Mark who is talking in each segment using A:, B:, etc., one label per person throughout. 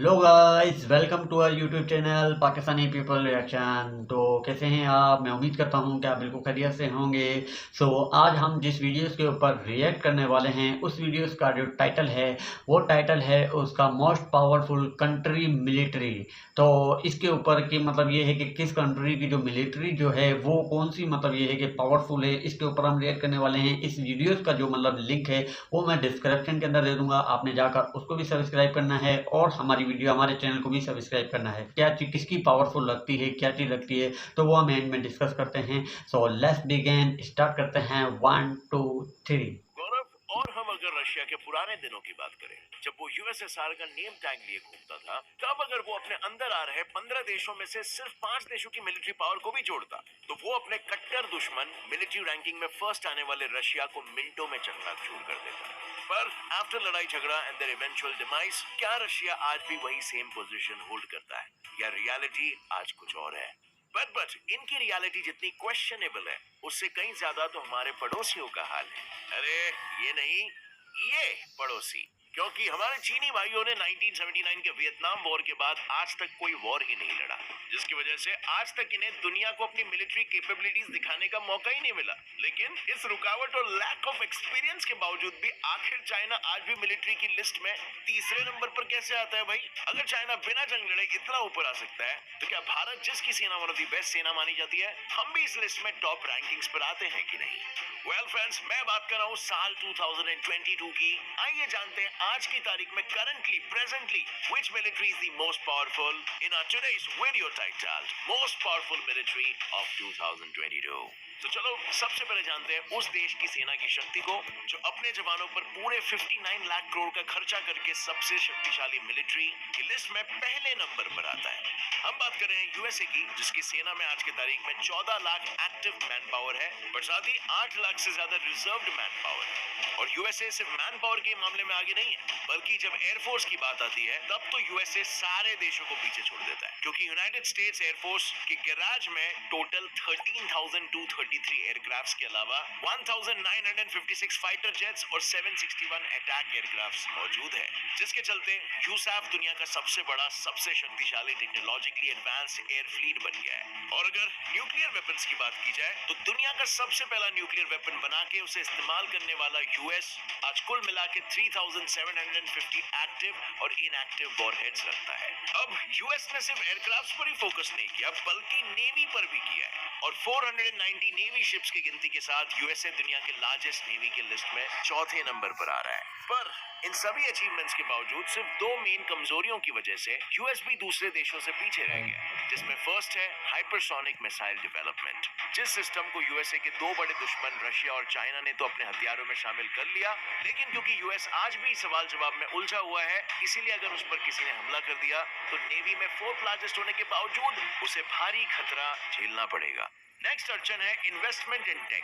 A: Hello guys, welcome to our YouTube channel Pakistani people reaction. तो कैसे हैं आप? मैं उम्मीद करता हूं कि आप बिल्कुल खैरियत से होंगे। आज हम जिस वीडियोस के ऊपर रिएक्ट करने वाले हैं उस वीडियोस का जो टाइटल है वो टाइटल है उसका मोस्ट पावरफुल कंट्री मिलिट्री। तो इसके ऊपर की मतलब ये है कि किस कंट्री की जो मिलिट्री जो है वो कौन सी मतलब ये है कि पावरफुल है, इसके ऊपर हम रिएक्ट करने वाले हैं। इस वीडियोस का जो मतलब लिंक है वो मैं डिस्क्रिप्शन के अंदर दे दूंगा, आपने जाकर उसको भी सब्सक्राइब करना है और हमारी वीडियो हमारे चैनल को भी सब्सक्राइब करना है। क्या चीज किसकी पावरफुल लगती है, क्या चीज लगती है, तो वो हम एंड में डिस्कस करते हैं। सो लेट्स बिगिन, स्टार्ट करते हैं। 1 2 3।
B: गौरव, और हम अगर रशिया के पुराने दिनों की बात करें, जब वो यूएसएसआर का नेम टैग लिए घूमता था, तब अगर वो अपने अंदर आ रहे 15 देशों में से सिर्फ 5 देशों की मिलिट्री पावर को भी जोड़ता, तो वो अपने कट्टर दुश्मन मिलिट्री रैंकिंग में फर्स्ट आने वाले रशिया को मिनटों में चकनाचूर कर देता। पर आफ्टर लड़ाई झगड़ा एंड देयर इवेंचुअल डिमाइस, क्या रशिया आज भी वही सेम पोजीशन होल्ड करता है या रियलिटी आज कुछ और है? बट इनकी रियलिटी जितनी क्वेश्चनेबल है, उससे कहीं ज्यादा तो हमारे पड़ोसियों का हाल है। अरे ये नहीं, ये पड़ोसी। क्योंकि हमारे चीनी भाइयों ने 1979 के वियतनाम वॉर के बाद आज तक कोई वॉर ही नहीं लड़ा, जिसकी वजह से आज तक इन्हें दुनिया को अपनी मिलिट्री कैपेबिलिटीज दिखाने का मौका ही नहीं मिला। लेकिन इस रुकावट और लैक ऑफ एक्सपीरियंस के बावजूद भी आखिर चाइना आज भी मिलिट्री की लिस्ट में तीसरे नंबर पर कैसे आता है भाई? अगर चाइना बिना जंग लड़े इतना ऊपर आ सकता है, तो क्या भारत जिसकी सेना वन ऑफ द बेस्ट सेना मानी जाती है, हम भी इस लिस्ट में टॉप रैंकिंग्स पर आते हैं कि नहीं? वेल फ्रेंड्स, मैं बात कर रहा हूँ साल 2022 की। आइए जानते हैं आज की तारीख में currently presently which military is the most powerful in our today's video titled most powerful military of 2022। तो चलो सबसे पहले जानते हैं उस देश की सेना की शक्ति को जो अपने जवानों पर पूरे 59 लाख करोड़ का खर्चा करके सबसे शक्तिशाली मिलिट्री की लिस्ट में पहले नंबर पर आता है। हम बात कर रहे हैं यूएसए की, जिसकी सेना में आज की तारीख में 14 लाख एक्टिव मैन पावर है, पर साथ ही 8 लाख से ज्यादा रिजर्व्ड मैन पावर है। और यूएसए सिर्फ मैन पावर के मामले में आगे नहीं है, बल्कि जब एयरफोर्स की बात आती है तब तो यूएसए सारे देशों को पीछे छोड़ देता है, क्योंकि यूनाइटेड स्टेट्स एयरफोर्स के गैराज में टोटल 13,233 एयरक्राफ्ट्स के अलावा 1,956 फाइटर जेट्स और 761 अटैक एयरक्राफ्ट्स मौजूद है, जिसके चलते यूसैफ दुनिया का सबसे बड़ा, सबसे शक्तिशाली, टेक्नोलॉजिकली एडवांस्ड एयर फ्लीट बन गया है। और अगर न्यूक्लियर वेपन्स की बात की जाए, तो दुनिया का सबसे पहला न्यूक्लियर वेपन बना के उसे इस्तेमाल करने वाला यूएस आज कुल मिला के 3,750 एक्टिव और इनएक्टिव वॉरहेड्स रखता है। अब यूएस ने सिर्फ एयरक्राफ्ट्स पर ही फोकस नहीं किया, बल्कि नेवी पर भी किया है, और 490 नेवी शिप्स की गिनती के साथ यूएसए दुनिया के लार्जेस्ट नेवी की लिस्ट में चौथे नंबर पर आ रहा है। पर इन सभी अचीवमेंट्स के बावजूद सिर्फ 2 मेन कमजोरियों की वजह से यूएस भी दूसरे देशों से पीछे रह गया, जिसमें फर्स्ट है हाइपरसोनिक मिसाइल डेवलपमेंट। जिस सिस्टम को यूएसए के 2 बड़े दुश्मन रशिया और चाइना ने तो अपने हथियारों में शामिल कर लिया, लेकिन क्योंकि यूएस आज भी सवाल जवाब में उलझा हुआ है, इसीलिए अगर उस पर किसी ने हमला कर दिया तो नेवी में 4th लार्जेस्ट होने के बावजूद उसे भारी खतरा झेलना पड़ेगा। नेक्स्ट अड़चन है इन्वेस्टमेंट इन टेक,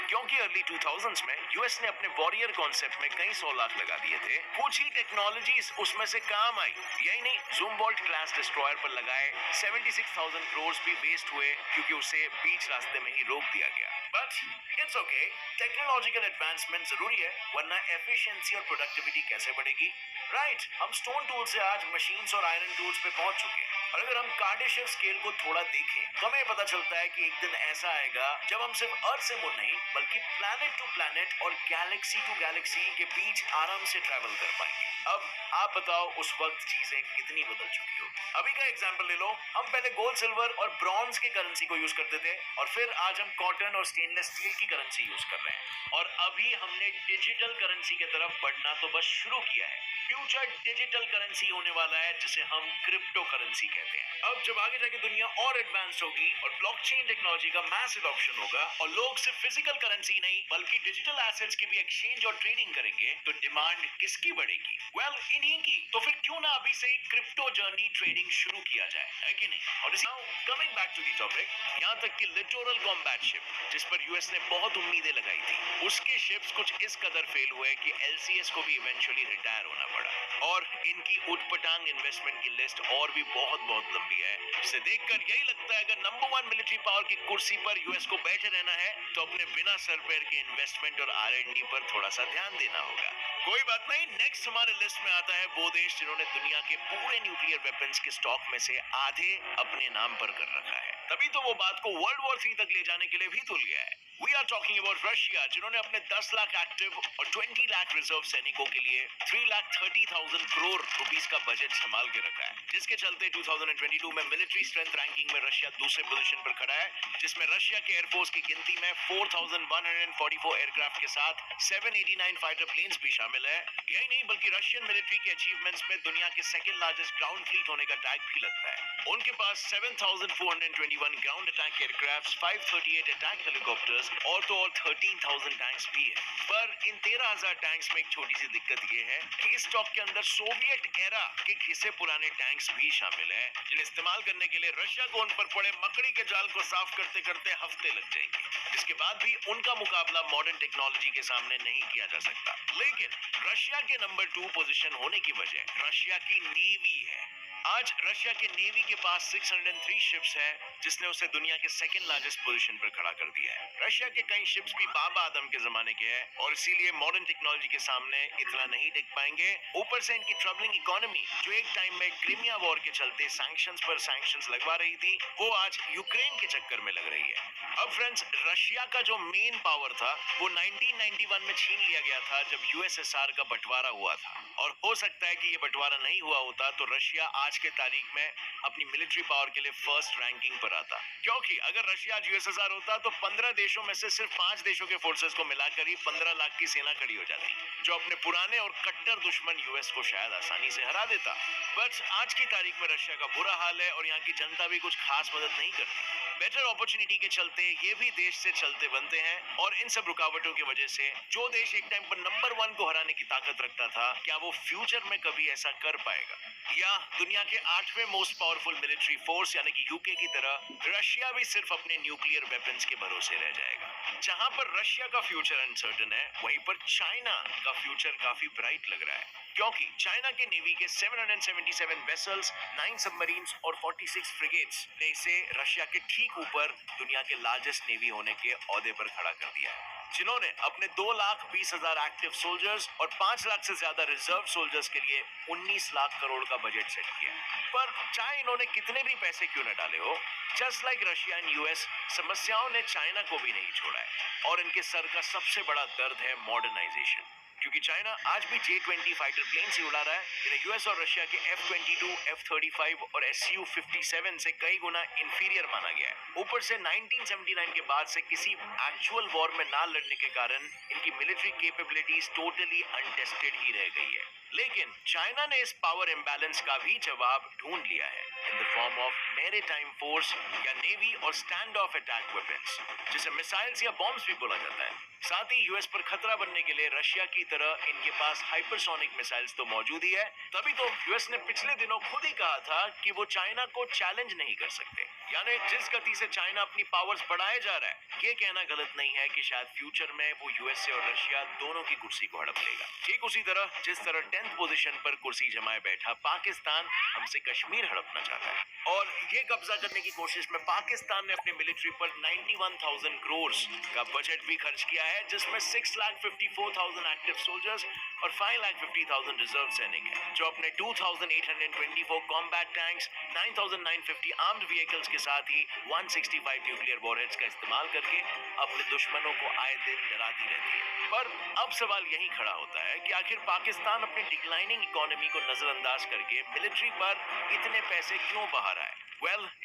B: क्योंकि अर्ली 2000s में यूएस ने अपने वॉरियर कॉन्सेप्ट में कई 100 लाख लगा दिए थे। कुछ ही टेक्नोलॉजीज उसमें से काम आई। यही नहीं, ज़ूमबॉल्ट क्लास डिस्ट्रॉयर पर लगाए 76,000 करोड़ भी वेस्ट हुए, क्योंकि उसे बीच रास्ते में ही रोक दिया गया। But it's okay, technological advancement जरूरी है, वरना एफिशिएंसी और प्रोडक्टिविटी कैसे बढ़ेगी? राइट, हम स्टोन टूल से आज मशीन्स और आयरन टूल्स पे पहुंच चुके हैं। और अगर हम कार्डेशियर स्केल को थोड़ा देखें, तो हमें पता चलता है कि एक दिन ऐसा आएगा जब हम सिर्फ अर्थ से मूव नहीं, बल्कि प्लैनेट टू प्लैनेट और गैलेक्सी टू गैलेक्सी के बीच आराम से ट्रैवल कर पाएंगे। अब आप बताओ उस वक्त चीजें कितनी बदल चुकी होगी। अभी का एग्जांपल ले लो, हम पहले गोल्ड, सिल्वर और ब्रॉन्ज की करेंसी को यूज करते थे, और फिर आज हम कॉटन और स्टेनलेस स्टील की करेंसी यूज कर रहे हैं, और अभी हमने डिजिटल करेंसी की तरफ बढ़ना तो बस शुरू किया है। फ्यूचर डिजिटल करेंसी होने वाला है, जिसे हम क्रिप्टो करेंसी कहते हैं। अब जब आगे जाके दुनिया और एडवांस होगी और ब्लॉकचेन टेक्नोलॉजी का मैस एडॉप्शन होगा, और लोग सिर्फ फिजिकल करेंसी नहीं बल्कि डिजिटल एसेट्स की भी एक्सचेंज और ट्रेडिंग करेंगे, तो डिमांड किसकी बढ़ेगी? वेल, इन्हीं की। तो फिर क्यों ना अभी से ही क्रिप्टो जर्नी ट्रेडिंग शुरू किया जाए, है कि नहीं? और now coming back to the topic, यहाँ तक कि लिटोरल कॉम्बैट शिप, जिस पर यूएस ने बहुत उम्मीदें लगाई थी, उसके शिप्स कुछ इस कदर फेल हुए कि एलसीएस को भी इवेंचुअली रिटायर होना पड़ा, और इनकी उटपटांग इन्वेस्टमेंट की लिस्ट और भी बहुत बहुत लंबी है, जिसे देखकर यही लगता है अगर नंबर 1 मिलिट्री पावर की कुर्सी पर यूएस को बैठे रहना है तो अपने बिना सर पैर के इन्वेस्टमेंट और R&D पर थोड़ा सा ध्यान देना होगा। कोई बात नहीं, नेक्स्ट हमारे लिस्ट में आता है वो देश जिन्होंने दुनिया के पूरे न्यूक्लियर वेपन्स के स्टॉक में से आधे अपने नाम पर कर रखा है। तभी तो वो बात को वर्ल्ड वॉर 3 तक ले जाने के लिए भी तुल गया है। We are talking about Russia, जिन्होंने अपने 10 लाख एक्टिव और 20 लाख रिजर्व सैनिकों के लिए 3,30,000 करोड़ रुपीस का बजट संभाल के रखा है, जिसके चलते 2022 में मिलिट्री स्ट्रेंथ रैंकिंग में रशिया दूसरे पोजीशन पर खड़ा है, जिसमें रशिया के एयरफोर्स की गिनती में 4,144 एयरक्राफ्ट के साथ 789 फाइटर प्लेन्स भी शामिल है। यही नहीं बल्कि रशियन मिलिट्री के अचीवमेंट्स में दुनिया के सेकंड लार्जेस्ट ग्राउंड फ्लीट होने का टैग भी लगता है। उनके पास 7,421 ground attack aircraft, 538 attack helicopters और तो और 13,000 टैंक्स भी है। पर इन 13,000 टैंक्स में एक छोटी सी दिक्कत ये है कि इस स्टॉक के अंदर सोवियत एरा के घिसे पुराने टैंक्स भी शामिल है, जिन्हें इस्तेमाल करने के लिए रशिया को उन पर पड़े मकड़ी के जाल को साफ करते करते हफ्ते लग जाएंगे, जिसके बाद भी उनका मुकाबला मॉडर्न टेक्नोलॉजी के सामने नहीं किया जा सकता। लेकिन रशिया के नंबर 2 पोजीशन होने की वजह रशिया की नेवी है। आज रशिया के नेवी के पास 603 शिप्स है, जिसने उसे दुनिया के सेकंड लार्जेस्ट पोजीशन पर खड़ा कर दिया है। रशिया के कई शिप्स भी बाबा आदम के जमाने के हैं और इसीलिए मॉडर्न टेक्नोलॉजी के सामने इतना नहीं टिक पाएंगे। ऊपर से इनकी ट्रबलिंग इकोनॉमी, जो एक टाइम में क्रीमिया वॉर के चलते सैंक्शंस पर सैंक्शंस लगवा रही थी, वो आज यूक्रेन के चक्कर में लग रही है। अब फ्रेंड्स, रशिया का जो मेन पावर था वो 1991 में छीन लिया गया था, जब यूएसएसआर का बंटवारा हुआ था। और हो सकता है कि ये बंटवारा नहीं हुआ होता तो रशिया आज के तारीख में अपनी मिलिट्री पावर के लिए फर्स्ट रैंकिंग पर आता, क्योंकि अगर रशिया आज यूएसएसआर होता तो 15 देशों में से सिर्फ 5 देशों के फोर्सेस को मिलाकर ही 15 लाख की सेना खड़ी हो जाती, जो अपने पुराने और कट्टर दुश्मन यूएस को शायद आसानी से हरा देता। बट आज की तारीख में रशिया का बुरा हाल है और यहाँ की जनता भी कुछ खास मदद नहीं करती। बेटर अपॉर्चुनिटी के चलते ये भी देश से चलते बनते हैं और इन सब रुकावटों की वजह से जो देश एक टाइम पर नंबर 1 को हराने की ताकत रखता था, क्या वो फ्यूचर में कभी ऐसा कर पाएगा? या दुनिया के 8वें मोस्ट पावरफुल मिलिट्री फोर्स यानी कि यूके की तरह रशिया भी सिर्फ अपने न्यूक्लियर वेपन्स के भरोसे रह जाएगा? जहां पर रशिया का फ्यूचर अनसर्टेन है, वहीं पर चाइना का फ्यूचर काफी ब्राइट लग रहा है, क्योंकि चाइना के नेवी के 777 वेसल्स, 9 सबमरीन्स और 46 फ्रिगेट्स ने इसे रशिया के ठीक ऊपर दुनिया के लार्जेस्ट नेवी होने के ओहदे पर खड़ा कर दिया है, जिन्होंने अपने 2,20,000 एक्टिव सोल्जर्स और 5 लाख से ज्यादा रिजर्व सोल्जर्स के लिए 19 लाख करोड़ का बजट सेट किया। पर चाहे इन्होंने कितने भी पैसे क्यों न डाले हो, just like Russia and US, समस्याओं ने चाइना को भी नहीं छोड़ा है और इनके सर का सबसे बड़ा दर्द है मॉडर्नाइजेशन, क्योंकि चाइना आज भी J-20 फाइटर प्लेन से उड़ा रहा है, जिन्हें यूएस और रशिया के F-22, F-35 और Su-57 से कई गुना इंफीरियर माना गया है। ऊपर से 1979 के बाद से किसी एक्चुअल वॉर में ना लड़ने के कारण इनकी मिलिट्री कैपेबिलिटीज टोटली अनटेस्टेड ही रह गई है। लेकिन चाइना ने इस पावर इम्बैलेंस का भी जवाब ढूंढ लिया है in the form of maritime force या नेवी और स्टैंड ऑफ अटैक वेपन्स, जिसे मिसाइल्स या बॉम्ब्स भी बोला जाता है। साथ ही यूएस पर खतरा बनने के लिए रशिया की तरह इनके पास हाइपरसोनिक मिसाइल्स तो मौजूद ही है। तभी तो यूएस ने पिछले दिनों खुद ही कहा था कि वो चाइना को चैलेंज नहीं कर सकते, यानी जिस गति से चाइना अपनी पावर्स बढ़ाए जा रहा है, ये कहना गलत नहीं है कि शायद फ्यूचर में वो यूएसए और रशिया दोनों की कुर्सी को हड़प लेगा। ठीक उसी तरह जिस तरह 10th पोजीशन पर कुर्सी जमाए बैठा पाकिस्तान हमसे कश्मीर हड़पना चाहता है, और ये कब्जा करने की कोशिश में पाकिस्तान ने अपने मिलिट्री पर 91,000 करोड़ का बजट भी खर्च किया है, जिसमें 6,54,000 एक्टिव सोल्जर्स और 5,50,000 रिजर्व सैनिक हैं, जो अपने 2,824 कॉम्बैट टैंक्स, 9,950 आर्म्ड व्हीकल्स के साथ ही 165 न्यूक्लियर वॉरहेड्स का इस्तेमाल करके अपने दुश्मनों को आए दिन डराती रहती है। पर अब सवाल यही खड़ा होता है कि आखिर पाकिस्तान अपनी डिक्लाइनिंग इकोनॉमी को नजरअंदाज करके मिलिट्री पर इतने पैसे क्यों बहा रहा है?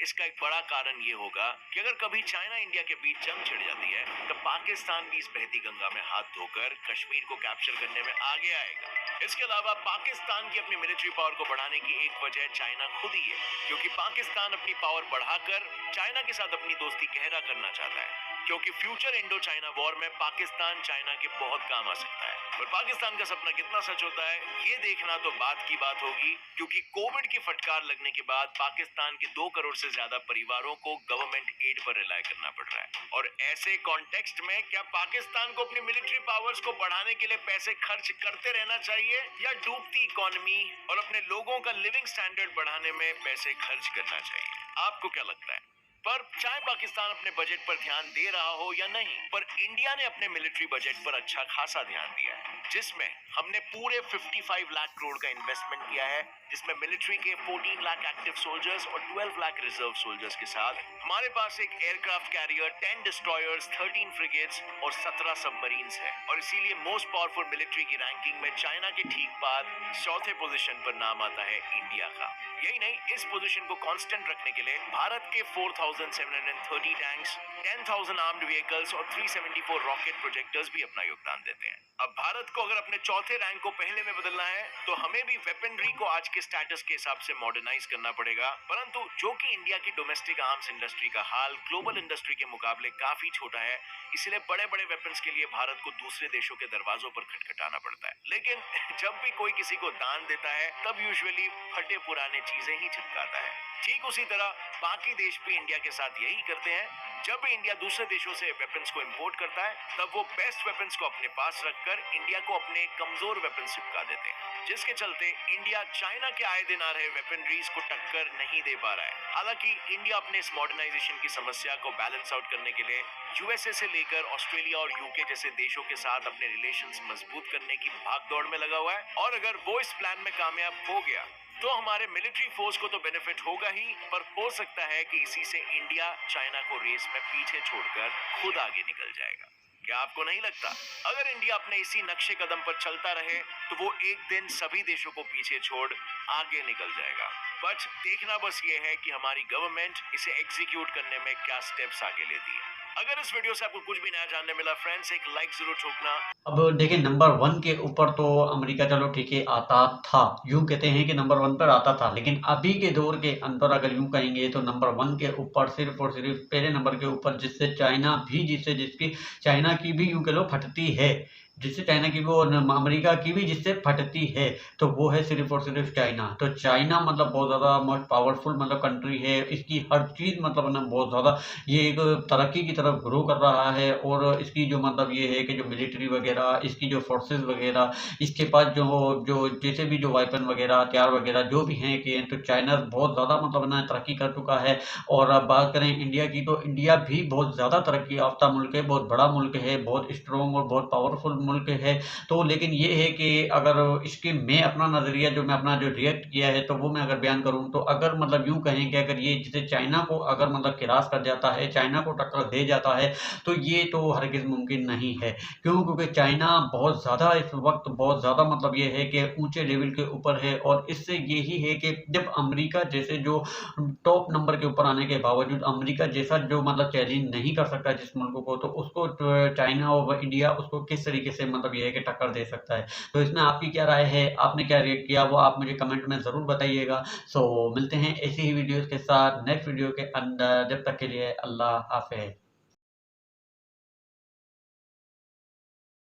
B: इसका एक बड़ा कारण ये होगा कि अगर कभी चाइना इंडिया के बीच जंग छिड़ जाती है तो पाकिस्तान भी इस बहती गंगा में हाथ धोकर कश्मीर को कैप्चर करने में आगे आएगा। इसके अलावा पाकिस्तान की अपनी मिलिट्री पावर को बढ़ाने की एक वजह चाइना खुद ही है, क्योंकि पाकिस्तान अपनी पावर बढ़ाकर चाइना के साथ अपनी दोस्ती गहरा करना चाहता है। क्योंकि फ्यूचर इंडो चाइना वॉर में पाकिस्तान चाइना के बहुत काम आ सकता है। पर पाकिस्तान का सपना कितना सच होता है ये देखना तो बात की बात होगी, क्योंकि कोविड की फटकार लगने के बाद पाकिस्तान के 2 करोड़ से ज्यादा परिवारों को गवर्नमेंट एड पर रिलाय करना पड़ रहा है। और ऐसे कॉन्टेक्स्ट में क्या पाकिस्तान को अपनी मिलिट्री पावर्स को बढ़ाने के लिए पैसे खर्च करते रहना चाहिए, या डूबती इकोनॉमी और अपने लोगों का लिविंग स्टैंडर्ड बढ़ाने में पैसे खर्च करना चाहिए? आपको क्या लगता है? पर चाहे पाकिस्तान अपने बजट पर ध्यान दे रहा हो या नहीं, पर इंडिया ने अपने मिलिट्री बजट पर अच्छा खासा ध्यान दिया है, जिसमें हमने पूरे 55 लाख करोड़ का इन्वेस्टमेंट किया है, जिसमें मिलिट्री के 14 लाख एक्टिव सोल्जर्स और 12 लाख रिजर्व सोल्जर्स के साथ हमारे पास एक एयरक्राफ्ट कैरियर, 10 डिस्ट्रॉयर्स, 13 फ्रिगेट्स और 17 सबमरीन्स है। और इसीलिए मोस्ट पावरफुल मिलिट्री की रैंकिंग में चाइना के ठीक बाद चौथे पोजीशन पर नाम आता है इंडिया का। यही नहीं, इस पोजीशन को कांस्टेंट रखने के लिए भारत के 4730 टैंक्स, 10,000 आर्म्ड व्हीकल्स और 374 रॉकेट प्रोजेक्टर्स भी अपना योगदान देते हैं। अब भारत को अगर अपने चौथे रैंक को पहले में बदलना है तो हमें भी वेपनरी को आज के स्टेटस के हिसाब से मॉडर्नाइज करना पड़ेगा, परंतु जो कि इंडिया की डोमेस्टिक आर्म्स इंडस्ट्री का हाल ग्लोबल इंडस्ट्री के मुकाबले काफी छोटा है, इसलिए बड़े बड़े वेपन्स के लिए भारत को दूसरे देशों के दरवाजों पर खटखटाना पड़ता है। लेकिन जब भी कोई किसी को दान देता है तब यूजुअली फटे पुराने चीजें ही चिपकाता है। ठीक उसी तरह बाकी देश भी इंडिया के साथ यही करते हैं। जब भी इंडिया दूसरे देशों से वेपन्स को इंपोर्ट करता है तब वो बेस्ट वेपन्स को अपने पास रखकर इंडिया को अपने कमजोर वेपन्स चिपका देते हैं, जिसके चलते इंडिया चाइना के आए दिन आ रहे वेपनरीज को टक्कर नहीं दे पा रहा है। हालांकि इंडिया अपने इस मॉडर्नाइजेशन की समस्या को बैलेंस आउट करने के लिए यूएसए से लेकर ऑस्ट्रेलिया और यूके जैसे देशों के साथ अपने रिलेशंस मजबूत करने की भागदौड़ में लगा हुआ है। और अगर वो इस प्लान में कामयाब हो गया तो हमारे मिलिट्री फोर्स को तो बेनिफिट होगा ही, पर हो सकता है कि इसी से इंडिया चाइना को रेस में पीछे छोड़कर खुद आगे निकल जाएगा। क्या आपको नहीं लगता? अगर इंडिया अपने इसी नक्शे कदम पर चलता रहे तो वो एक दिन सभी देशों को पीछे छोड़ आगे निकल जाएगा। बट देखना बस ये है कि हमारी गवर्नमेंट इसे एग्जीक्यूट करने में क्या स्टेप्स आगे लेती है। अगर इस वीडियो से आपको कुछ भी नया जानने मिला फ्रेंड्स, एक लाइक जरूर ठोकना।
A: अब देखिए, नंबर 1 के ऊपर तो अमेरिका चलो ठीक है आता था, यूं कहते हैं कि नंबर 1 पर आता था, लेकिन अभी के दौर के अंदर अगर यूं कहेंगे तो नंबर 1 के ऊपर सिर्फ और सिर्फ पहले नंबर के ऊपर जिससे चाइना भी जिसकी चाइना की भी यूं कह लो फटती है, जिससे चाइना की भी और अमेरिका की भी जिससे फटती है, तो वो है सिर्फ और सिर्फ चाइना। तो चाइना मतलब बहुत ज़्यादा मोस्ट पावरफुल मतलब कंट्री है, इसकी हर चीज़ मतलब ना बहुत ज़्यादा ये एक तरक्की की तरफ ग्रो कर रहा है। और इसकी जो मतलब ये है कि जो मिलिट्री वगैरह, इसकी जो फोर्सेस वगैरह, इसके पास जो जो जैसे भी जो वेपन वगैरह, हथियार वगैरह जो भी हैं कि तो चाइना बहुत ज़्यादा मतलब ना तरक्की कर चुका है। और अब बात करें इंडिया की तो इंडिया भी बहुत ज़्यादा तरक्की याफ्ता मुल्क है, बहुत बड़ा मुल्क है, बहुत स्ट्रॉन्ग और बहुत पावरफुल मुल्क है। तो लेकिन ये है कि अगर इसके मैं अपना नज़रिया जो मैं अपना जो रिएक्ट किया है तो वो मैं अगर बयान करूँ तो अगर मतलब यूँ कहें कि अगर ये जैसे चाइना को अगर मतलब क्रास कर जाता है, चाइना को टक्कर दे जाता है, तो ये तो हरगिज़ मुमकिन नहीं है। क्यों? क्योंकि चाइना बहुत ज़्यादा इस वक्त बहुत ज़्यादा मतलब ये है कि ऊंचे लेवल के ऊपर है। और इससे यही है कि जब अमेरिका जैसे जो टॉप नंबर के ऊपर आने के बावजूद अमेरिका जैसा जो मतलब चैलेंज नहीं कर सकता जिस मुल्क को, तो उसको चाइना और इंडिया उसको किस तरीके से मतलब ये है कि टक्कर दे सकता है। तो इसमें आपकी क्या राय है, आपने क्या रिएक्ट किया, वो आप मुझे कमेंट में ज़रूर बताइएगा। सो मिलते हैं ऐसी ही वीडियोज़ के साथ नेक्स्ट वीडियो के अंदर, जब तक के लिए अल्लाह हाफ़िज़।